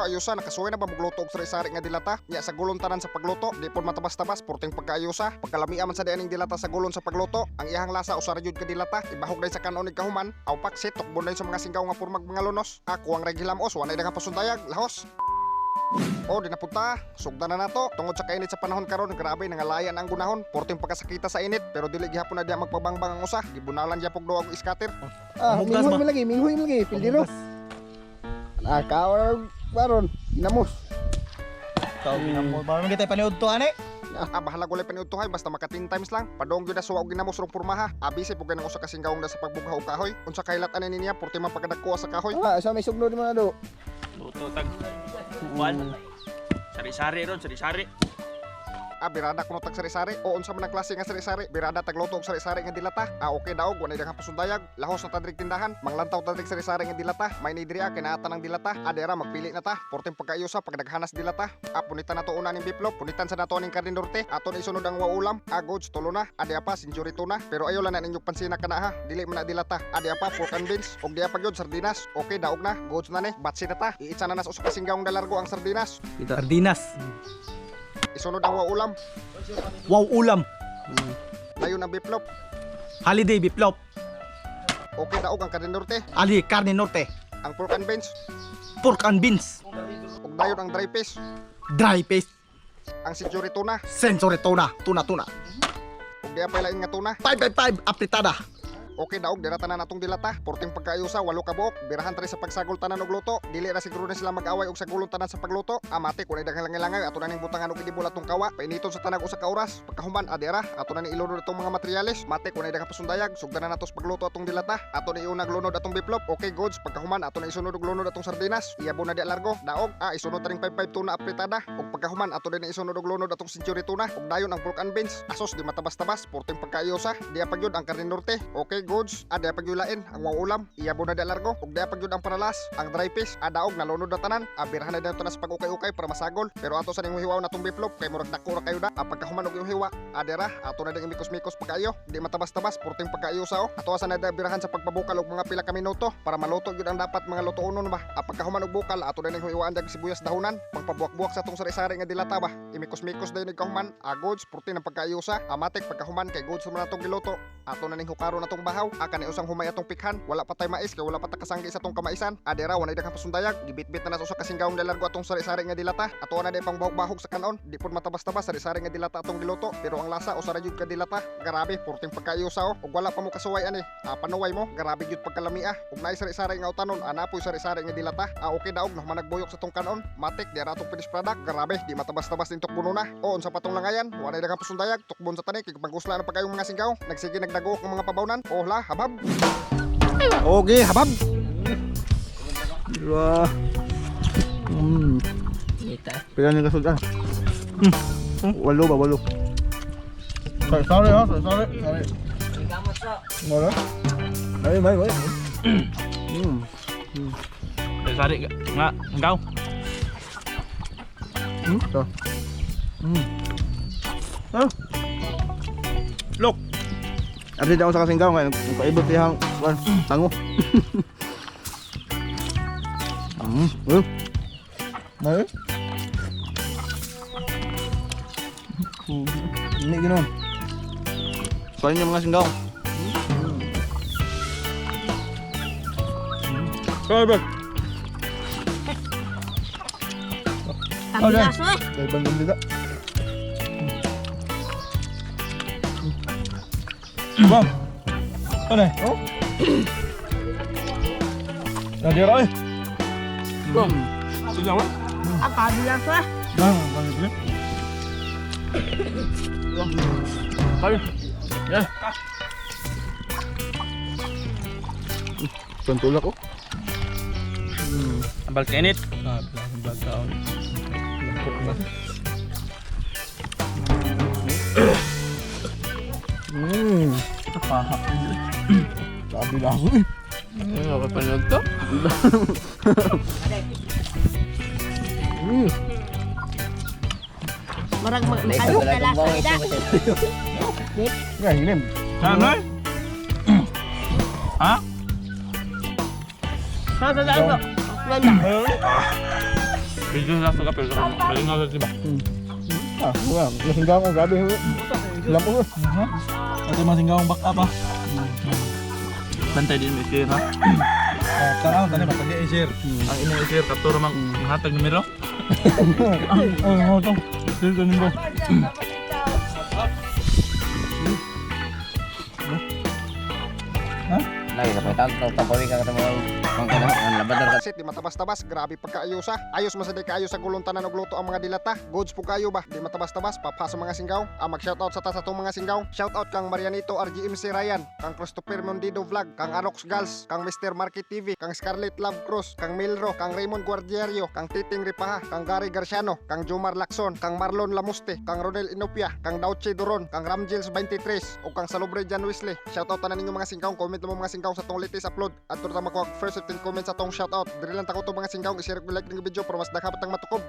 Ayusa, nakasuway na ba magluto og sari-sari nga dilata? Nya sa gulon tanan sa pagluto, di pon matabas-tabas porting pagkaayusa. Pagkalamian man sa dianing dilata sa gulon sa pagluto, ang iyang lasa usara jud ka dilata, ibahog day sa kanon ug kahuman. Aw paksit tukbon day sa mga singgaw nga purmag mga lunos. Ako ang regilamos, wanay nga pasuntayag, lahos. O di napunta, sugda na nato. Tungod sa kainit sa panahon karon, grabe nangalayan ang gunahon. Porting pagkasakita sa init, pero dili gihapon na diya magpabangbang ang usa. Gibunalan diya pug duwa og iskater. Minhoy lagi, pildiro. Kawar baron, namos. Kau ginamos. Baron kita paniud to ani. Bahala gulay paniudtohay basta maka 10 times lang. Padong gyud na suwa og ginamos rong pormaha. Abisi pug ganang usa ka singgawong da sa pagbugha og kahoy. Unsa kahilatan ani niya porting man pagkadagko sa kahoy. Sa may sugno di man do. Luto tag buwan. Sari-sari ron, sari-sari. Birada kuno tag sari-sari o unsa man ang klase nga sari-sari, birada tagluto og sari-sari nga dilata. Okay daog wanay daghang pasundayag, lahos na tadrig tindahan, manglantaw tadrig sari-sari nga dilata. May ni diri kinaata ng dilata. Adera magpili na ta, porting pagkaayusa pagdaghanas dilata. Punitan nato una ning biplop, punitan sa nato ning karne norte, aton isunod ang waulam, agods tulo na, adi pa century tuna. Pero ayo lang na ninyog pansina kana ha, dili man na dilata. Adi pa pork and beans, og diya pa gyud sardinas. Okay daog na, goods na ni, batsi na ta. Iitsa na nas usa ka singgawong dalargo ang sardinas. Sardinas. Isunod ang waulam, Wow ulam. dayon ang biplop. Holiday biplop. Okay daog ang karne norte, Ali carne norte. ang pork and beans, Pork and beans. og dayon ang dry fish, Dry paste. ang century tuna, Sensory tuna. Tuna. og diya pa lain nga tuna. 555 apritada. Okay daog dira tanan atong dilata, porting pagkaayusa walo ka buok, birahan tari sa pagsagol tanan og luto. Dili na siguro na sila mag-away og sagulon tanan sa pagluto. Amate kun ay daghang langay ato na ning butangan og idibol atong kawa. Painiton sa tanag usa ka oras. Pagkahuman adera ato na ni ilunod atong mga materyales. Mate kun ay daghang pasundayag, sugdan na natos pagluto atong dilata. Ato ni iunag lunod atong biplop. Okay goods, pagkahuman ato na isunod og lunod atong sardinas. Iyabo na di largo, daog. Isunod taning 55 tuna apritada. Og pagkahuman ato din isunod og lunod atong century tuna. Og dayon ang pork and beans. Asos di matabas-tabas, porting pagkaayusa. Diya pagyud ang karne norte. Okay goods, adya pagyulain ang mga ulam, iyabo na di largo. Og diya pagyud ang paralas, ang dry fish, adaog na lunod na tanan. Abirahan na dito na sa pag-ukay-ukay para masagol. Pero ato sa ning hiwaw natong biplop kay murag dako ra kayo da. Pagkahuman og yung hiwa, adera ato na ding mikos-mikos pagkaayo. Di matabas-tabas, porting pagkaayusa o. Ato sa na birahan sa pagbabukal og mga pila ka minuto para maluto gyud ang dapat mga lutuonon ba. Pagkahuman og bukal, ato na ning hiwaan dag sibuyas dahonan, pangpabuak-buak sa tong sari-sari nga dilata ba. Imikos-mikos dayon ning kahuman, goods, porting ang pagkaayusa. Amatik pagkahuman kay goods man natong giluto. Ato na ning hukaron natong bahaw, ni usang humay atong pikhan, wala pa tay mais kay wala pa ta kasanggi sa tong kamaisan. Adera wanay daghang pasundayag, gibit-bit na nato sa kasinggawong dalargo atong sari-sari nga dilata. Ato na day pang bahog-bahog sa kanon, di pud matabas-tabas sari-sari nga dilata atong giluto, pero ang lasa usara jud ka dilata. Grabe, porting pagkaayusa o. Ug wala pa mo kasuway ani. Panuway mo, grabe jud pagkalamia. Ug naay sari-sari nga utanon, anapoy sari-sari nga dilata. Okay daog no managbuyok sa tong kanon. Matik di atong finished product, grabe, di matabas-tabas din tukbuno na. O unsa pa tong langayan, wanay daghang pasundayag, tukbon sa tani kay pagusla na pagayong mga singgaw. Nagsige nagdago ang mga pabawnan. La, habab. Okay, habab. Wah. Pila ni kasud ah. Walo. Sorry. Wala. May. Sari nga, engkau. So. Look. Abdi daw sa kasinggaw nga paibot dihang tango. May. Ini gino. Soalnya mga singgaw. Coba. Kabilas eh. Dari bandung juga. Bang. Ano? Oh. Nanti roy. Bang. Sudah apa? Kabilas eh. Bang itu. Kayu. Ya. Pentulak oh. Ambal kenit. Pahap. Sabi lang ako eh. Apa penyog to? Marag makalok na lasa ida. Ya ini. Ano? Ha? Sa dalawa. Lala. Medyo nasa ka pero malingaw sa tiba. Ah, wala. Nasinggaw ko, grabe. Alam ko. Ito yung mga singgawang back up ah. Bantay din mo i-share ha. Tanaw, tanaw, pag i-share. Ang ina i-share kaptura mang hatag numero. Oh, ito. Dito nimbo. Lagi sa pagtawag ng tapawi ka katong ang labador ka. Kasi di matabas-tabas, grabe pagkaayusa. Ayos masaday kaayo sa gulong tanan og luto ang mga dilata. Goods po kayo ba? Di matabas-tabas, papasa mga singgaw. Mag-shoutout sa tas atong mga singgaw. Shoutout kang Marianito RGMC Ryan, kang Christopher Mondido Vlog, kang Anox Gals, kang Mr. Market TV, kang Scarlett Love Cruz, kang Milro, kang Raymond Guardiario, kang Titing Ripaha, kang Gary Garciano, kang Jomar Lacson, kang Marlon Lamuste, kang Rodel Inopia, kang Dauche Duron, kang Ramjils 23, o kang Salubre Jan Wesley. Shoutout tanan ninyo mga singgaw. Comment mo mga singgaw sa tong latest upload. At turta makuha first 15 comments sa tong shoutout. Diri lang tako to mga singgaw, i-share ko like ng video para mas daghan pa tang matukob.